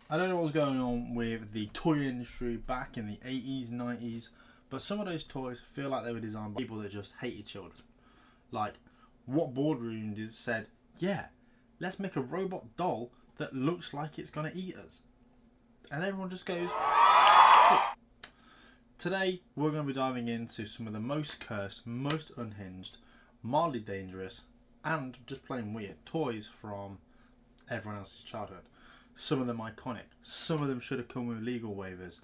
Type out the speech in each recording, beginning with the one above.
I don't know what was going on with the toy industry back in the 80s, 90s, but some of those toys feel like they were designed by people that just hated children. Like, what boardroom just said, yeah, let's make a robot doll that looks like it's going to eat us? And everyone just goes, cool. Today, we're going to be diving into some of the most cursed, most unhinged, mildly dangerous, and just plain weird toys from everyone else's childhood. Some of them iconic, some of them should have come with legal waivers,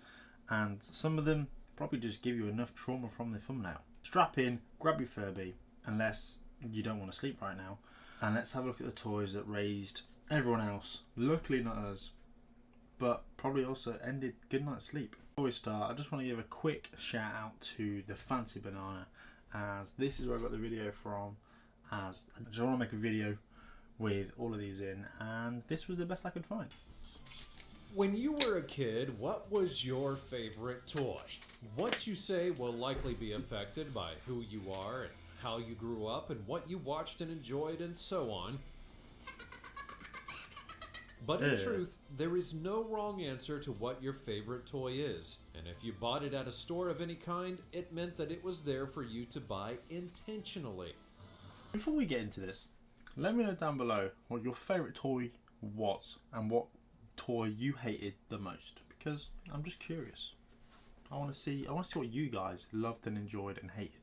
and some of them probably just give you enough trauma from the thumbnail. Strap in, grab your Furby, unless you don't want to sleep right now, and let's have a look at the toys that raised everyone else, luckily not us, but probably also ended good night's sleep. Before we start, I just want to give a quick shout out to the Fancy Banana, as this is where I got the video from, as I just want to make a video with all of these in, and this was the best I could find. When you were a kid, what was your favorite toy? What you say will likely be affected by who you are and how you grew up and what you watched and enjoyed and so on. But in truth, there is no wrong answer to what your favorite toy is. And if you bought it at a store of any kind, it meant that it was there for you to buy intentionally. Before we get into this, let me know down below what your favourite toy was and what toy you hated the most, because I'm just curious. I want to see what you guys loved and enjoyed and hated.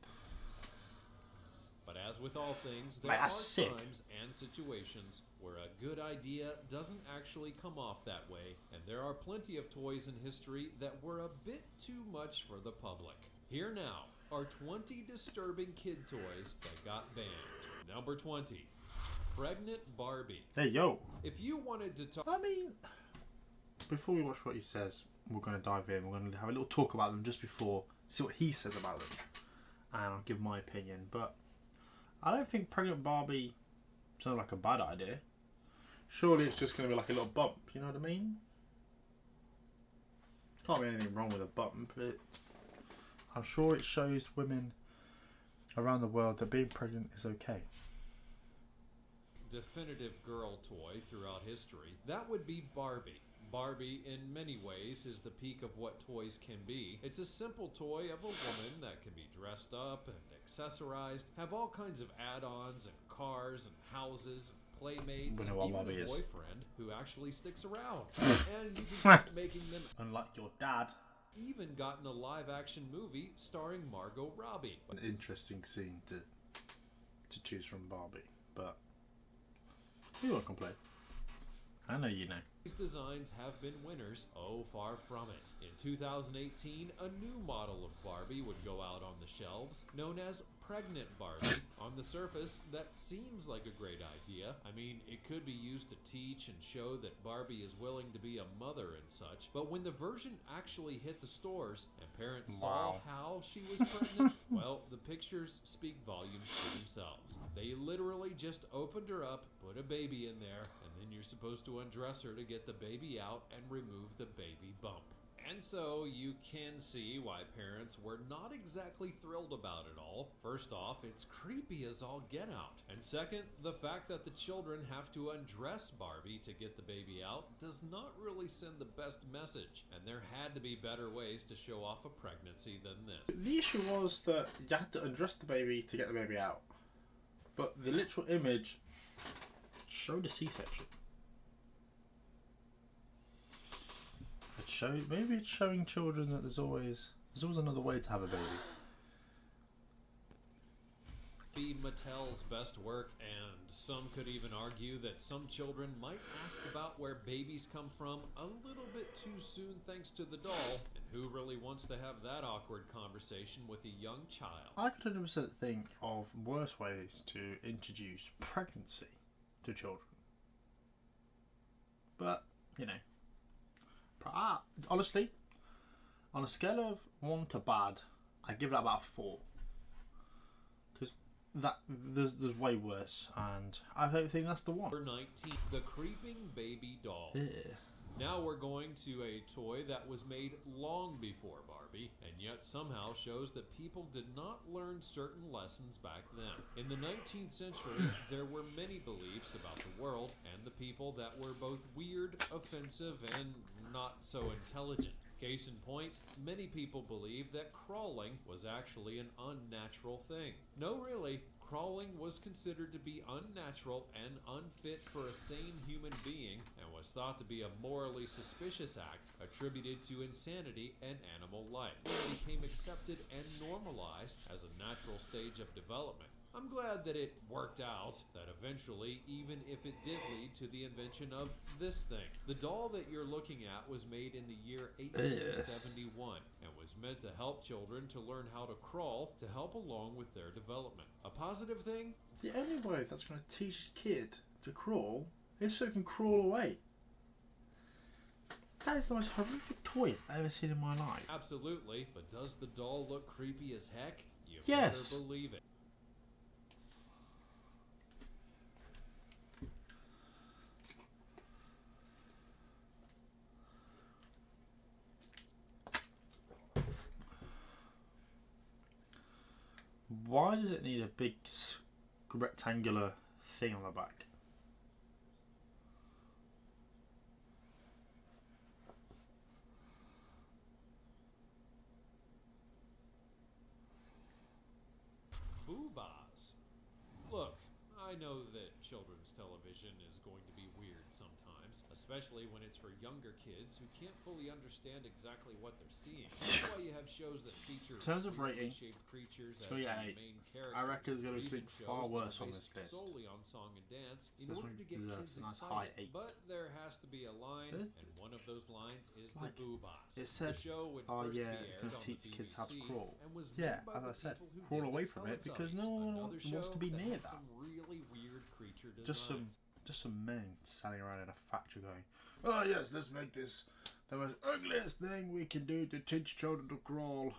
But as with all things, there are times and situations where a good idea doesn't actually come off that way, and there are plenty of toys in history that were a bit too much for the public. Here now are 20 disturbing kid toys that got banned. Number 20. Pregnant Barbie. Hey, yo. If you wanted to talk... Before we watch what he says, we're going to dive in. We're going to have a little talk about them just before, see what he says about them. And I'll give my opinion. But I don't think Pregnant Barbie sounds like a bad idea. Surely it's just going to be like a little bump, you know what I mean? Can't be anything wrong with a bump. I'm sure it shows women around the world that being pregnant is okay. Definitive girl toy throughout history, that would be Barbie. Barbie, in many ways, is the peak of what toys can be. It's a simple toy of a woman that can be dressed up and accessorized, have all kinds of add-ons and cars and houses and playmates, and even a boyfriend who actually sticks around. And you can keep making them. Unlike your dad. Even gotten a live-action movie starring Margot Robbie. An interesting scene to choose from Barbie, but you won't complain. I know you know. These designs have been winners, oh far from it. In 2018, a new model of Barbie would go out on the shelves, known as Pregnant Barbie. On the surface, that seems like a great idea. I mean, it could be used to teach and show that Barbie is willing to be a mother and such, but when the version actually hit the stores and parents saw how she was pregnant, well, the pictures speak volumes for themselves. They literally just opened her up, put a baby in there, and then you're supposed to undress her to get the baby out and remove the baby bump. And so you can see why parents were not exactly thrilled about it all. First off, it's creepy as all get out. And second, the fact that the children have to undress Barbie to get the baby out does not really send the best message. And there had to be better ways to show off a pregnancy than this. The issue was that you had to undress the baby to get the baby out. But the literal image showed a C-section. Maybe it's showing children that there's always another way to have a baby. Be Mattel's best work, and some could even argue that some children might ask about where babies come from a little bit too soon thanks to the doll, and who really wants to have that awkward conversation with a young child? I could 100% think of worse ways to introduce pregnancy to children. But, you know. Honestly, on a scale of 1 to bad, I give it about a 4. Because there's way worse, and I don't think that's the one. Number 19, the creeping baby doll. Yeah. Now we're going to a toy that was made long before Barbie, and yet somehow shows that people did not learn certain lessons back then. In the 19th century, there were many beliefs about the world and the people that were both weird, offensive, and not so intelligent. Case in point, many people believed that crawling was actually an unnatural thing. No, really. Crawling was considered to be unnatural and unfit for a sane human being and was thought to be a morally suspicious act attributed to insanity and animal life. It became accepted and normalized as a natural stage of development. I'm glad that it worked out, that eventually, even if it did lead to the invention of this thing. The doll that you're looking at was made in the year 1871 and was meant to help children to learn how to crawl to help along with their development. A positive thing? The only way that's going to teach a kid to crawl is so it can crawl away. That is the most horrific toy I've ever seen in my life. Absolutely, but does the doll look creepy as heck? You Yes. better believe it. Why does it need a big rectangular thing on the back? Boobas. Look, I know that children's television is going to be weird sometimes, especially when it's for younger kids who can't fully understand exactly what they're seeing. That's why you have shows that feature In terms of rating, shaped creatures as 3 the out of 8. main characters. I reckon it's going to be Even far shows that worse are on based this list. solely on song and dance in This order one to get deserves kids a nice high excited. 8. But there has to be a line, and one of those lines is Like, the boobas. it said, the show would oh first yeah, be it's aired going to on teach the kids how to BBC crawl. and was Yeah, made by as the I said, people who crawl did away the from it because Teletubbies, no one another wants to show be that near had that. Some really weird creature Just designs. some men standing around in a factory going, oh yes, let's make this the most ugliest thing we can do to teach children to crawl.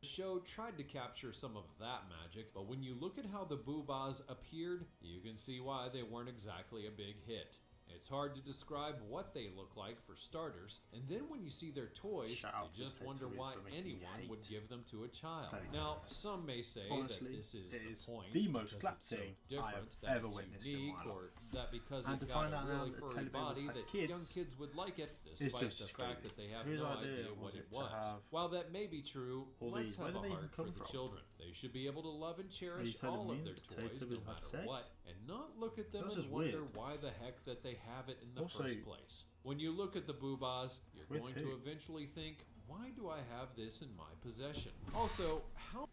The show tried to capture some of that magic, but when you look at how the boobas appeared, you can see why they weren't exactly a big hit. It's hard to describe what they look like for starters, and then when you see their toys, Shout out you to just wonder Prentice why for making anyone me would hate give them to a child. Very Now, nice. some may say Honestly, that this is it the is point, the most because clapped it's so thing I different, have that ever it's witnessed in unique, my life. or that because And it to got find a out now really that furry televisions body have that kids young kids would like it, is despite just the as fact crazy. that they have Whose no idea idea what was it it to was. have While that may be true, all let's these- where have do a they even heart for come the from? children. They should be able to love and Are cherish you telling all me of their that toys, Teletubbies no had matter sex? what, and not look at them That's and just wonder weird. why the heck that they have it in the Also, first place. When you look at the boobas, you're with going who? to eventually think, why do I have this in my possession? Also, how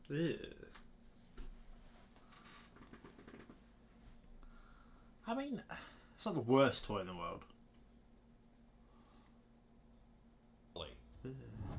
Ew. I mean, it's not the worst toy in the world.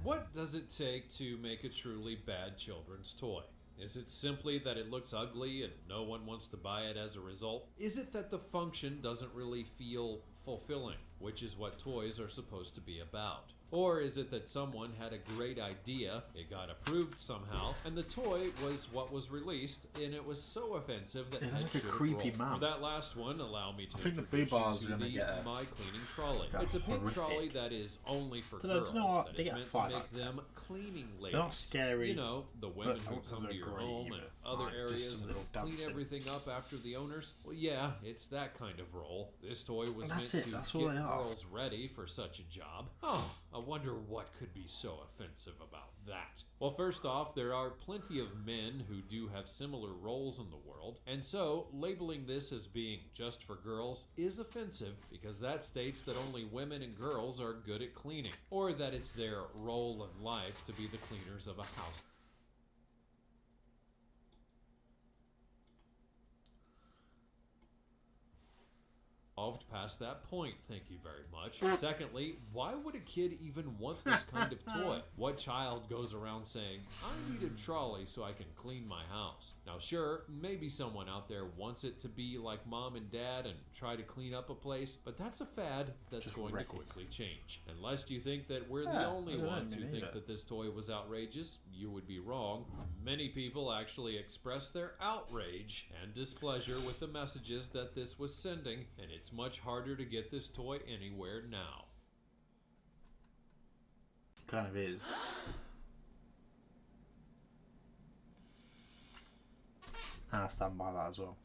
What does it take to make a truly bad children's toy? Is it simply that it looks ugly and no one wants to buy it as a result? Is it that the function doesn't really feel fulfilling, which is what toys are supposed to be about? Or is it that someone had a great idea, it got approved somehow, and the toy was what was released, and it was so offensive that It heads looks like a should have creepy rolled? man. For that last one, allow me to I think the introduce Boobas you are to gonna the get a- My Cleaning Trolley. That's It's a pink horrific. trolley that is only for Do you know girls, what? that They is get meant to 5 make out of them cleaning ladies. They're not scary, You know, the women but who also come to they're your great, home you and know, other like, just areas some and little clean dancing. everything up after the owners. Well, yeah, it's that kind of role. This toy was That's meant it, to that's get all they are. girls ready for such a job. Oh, I wonder what could be so offensive about that. Well, first off, there are plenty of men who do have similar roles in the world, and so labeling this as being just for girls is offensive because that states that only women and girls are good at cleaning, or that it's their role in life to be the cleaners of a house. evolved past that point, thank you very much. Secondly, why would a kid even want this kind of toy? What child goes around saying, I need a trolley so I can clean my house? Now sure, maybe someone out there wants it to be like mom and dad and try to clean up a place, but that's a fad that's Just going to wreck it. quickly change. Unless you think that we're the Yeah, only I don't ones who mean think either. that this toy was outrageous, you would be wrong. Many people actually expressed their outrage and displeasure with the messages that this was sending, and it's much harder to get this toy anywhere now. Kind of is. And I stand by that as well.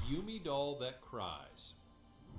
Yumi doll that cries.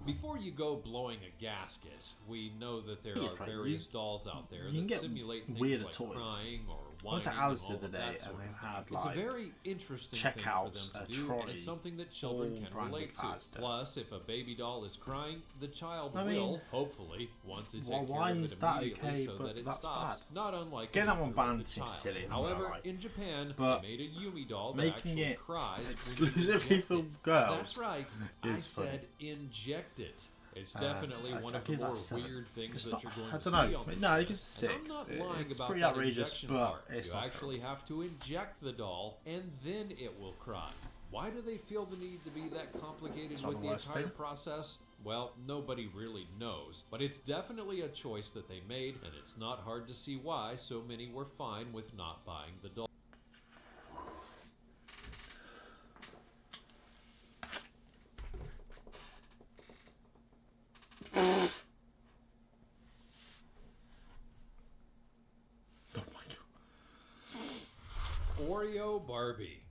Before you go blowing a gasket, we know that there Yeah, are right. various dolls out there you can that get simulate things weirder like toys. crying or I went whining to and Alice all the of other day that sort and of they thing. had, It's a like, very interesting thing for them checkouts, to a do, and trolley, it's something that children all can branded relate to. Asda. Plus, if a baby doll is crying, the child I mean, will, hopefully, want to take why care of is it that immediately okay, so but that it that's stops. bad? Not unlike Getting a that one mother banned with a seems child. silly, I'm not However, gonna lie. in Japan, But they made a Yumi doll that making actually it cries exclusively for when you inject it. girls That's right. I is funny. said inject it. It's definitely I one of the give that more 7. weird things It's that not- you're going I to don't see know. on this No, I list. give it And I'm 6. not lying It's about pretty that outrageous, injection but part. it's You not actually have to inject the doll, and then it will cry. Why do they feel the need to be that complicated not with the the worst entire thing. process? Well, nobody really knows, but it's definitely a choice that they made, and it's not hard to see why so many were fine with not buying the doll. Oh my god. Oreo Barbie.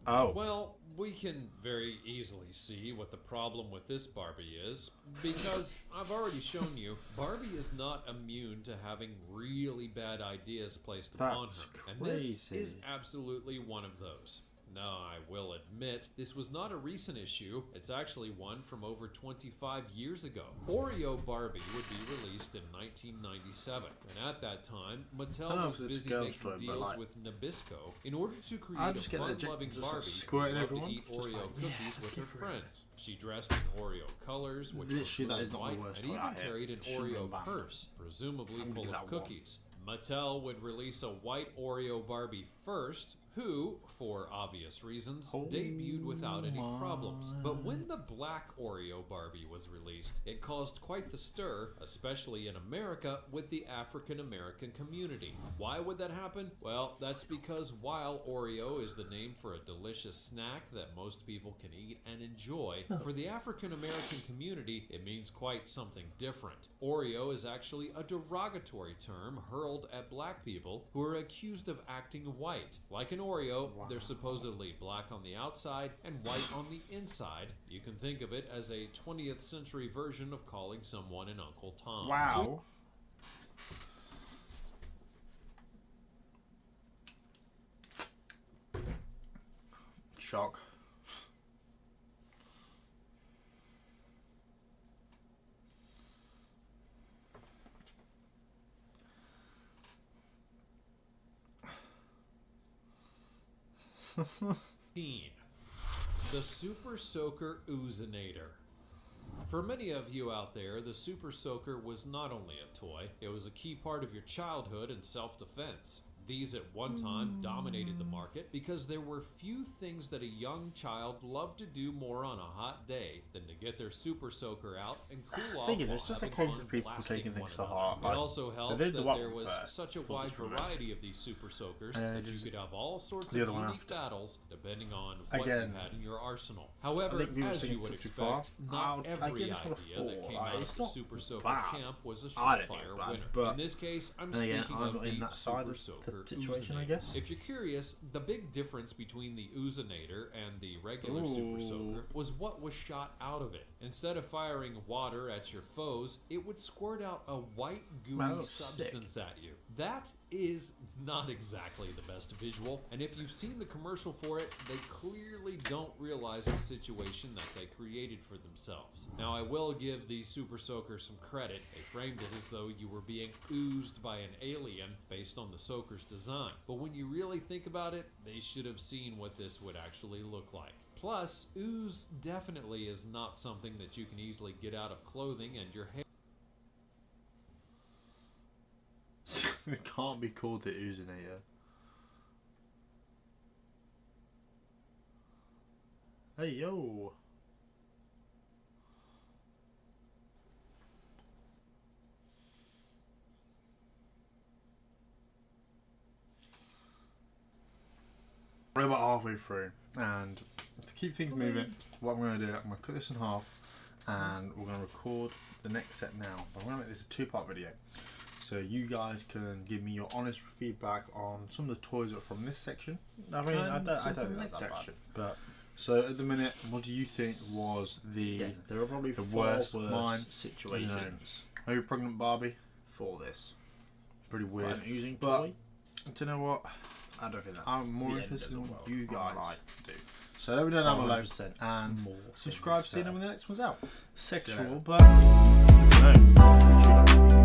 Oh. Well, we can very easily see what the problem with this Barbie is, because I've already shown you, Barbie is not immune to having really bad ideas placed upon That's her. And this crazy. is absolutely one of those. Now, I will admit, this was not a recent issue. It's actually one from over 25 years ago. Oreo Barbie would be released in 1997. And at that time, I don't Mattel know was if this is busy girl's making toy, but, deals like, with Nabisco in order to create I'll a just get the fun-loving just Barbie who squirting loved everyone. to eat Just Oreo like, yeah, cookies let's with her go for it. friends. She dressed in Oreo colors, which Literally, were that is blue not and the white, worst and toy even out here. carried an Shouldn't Oreo have banned it. purse, presumably I'm gonna full give of that 1. cookies. Mattel would release a white Oreo Barbie first, who, for obvious reasons, debuted without any problems. But when the black Oreo Barbie was released, it caused quite the stir, especially in America, with the African American community. Why would that happen? Well, that's because while Oreo is the name for a delicious snack that most people can eat and enjoy, for the African American community, it means quite something different. Oreo is actually a derogatory term hurled at black people who are accused of acting white. Like an Oreo, they're supposedly black on the outside and white on the inside. You can think of it as a 20th century version of calling someone an Uncle Tom. Wow. Shock. The Super Soaker Oozinator. For many of you out there, the Super Soaker was not only a toy, it was a key part of your childhood and self-defense. These at one time dominated the market because there were few things that a young child loved to do more on a hot day than to get their Super Soaker out and cool off. Thing is, while it's just a having case fun of people blasting taking one things to another. heart. It Like, also helps did that the one there was first, such a before wide this remake. variety of these Super Soakers And then that you just could have all sorts the of other one unique after. battles depending on what Again, you had in your arsenal. I However, think people as sing you would 64. expect, not I every give this one a idea that 4. came Like, out it's of the not Super Soaker bad. camp was a I don't think surefire it's bad, winner. but In this case, I'm then again, speaking I'm of not in the that side Super of Soaker situation, Oozinator. I guess. If you're curious, the big difference between the Oozinator and the regular Super Soaker was what was shot out of it. Instead of firing water at your foes, it would squirt out a white gooey substance at you. That is not exactly the best visual, and if you've seen the commercial for it, they clearly don't realize the situation that they created for themselves. Now, I will give the Super Soaker some credit. They framed it as though you were being oozed by an alien based on the Soaker's design. But when you really think about it, they should have seen what this would actually look like. Plus, ooze definitely is not something that you can easily get out of clothing, and your hair It can't be called the Oozinator. Hey, yo. We're about halfway through, and to keep things moving, what I'm going to do, I'm going to cut this in half, and we're going to record the next set now. I'm going to make this a 2-part video, so you guys can give me your honest feedback on some of the toys that are from this section. I mean, I don't think that's that section, but so at the minute, what do you think was the there are probably the worst mine situations maybe pregnant Barbie? for this. Pretty weird. Quite an oozing But toy. do you know what? I don't think that's I'm more the interested end in of the what world. you guys Like do. So let me know down below 100% and more subscribe to things see to when the next one's out. Sexual, Sexual, but but no.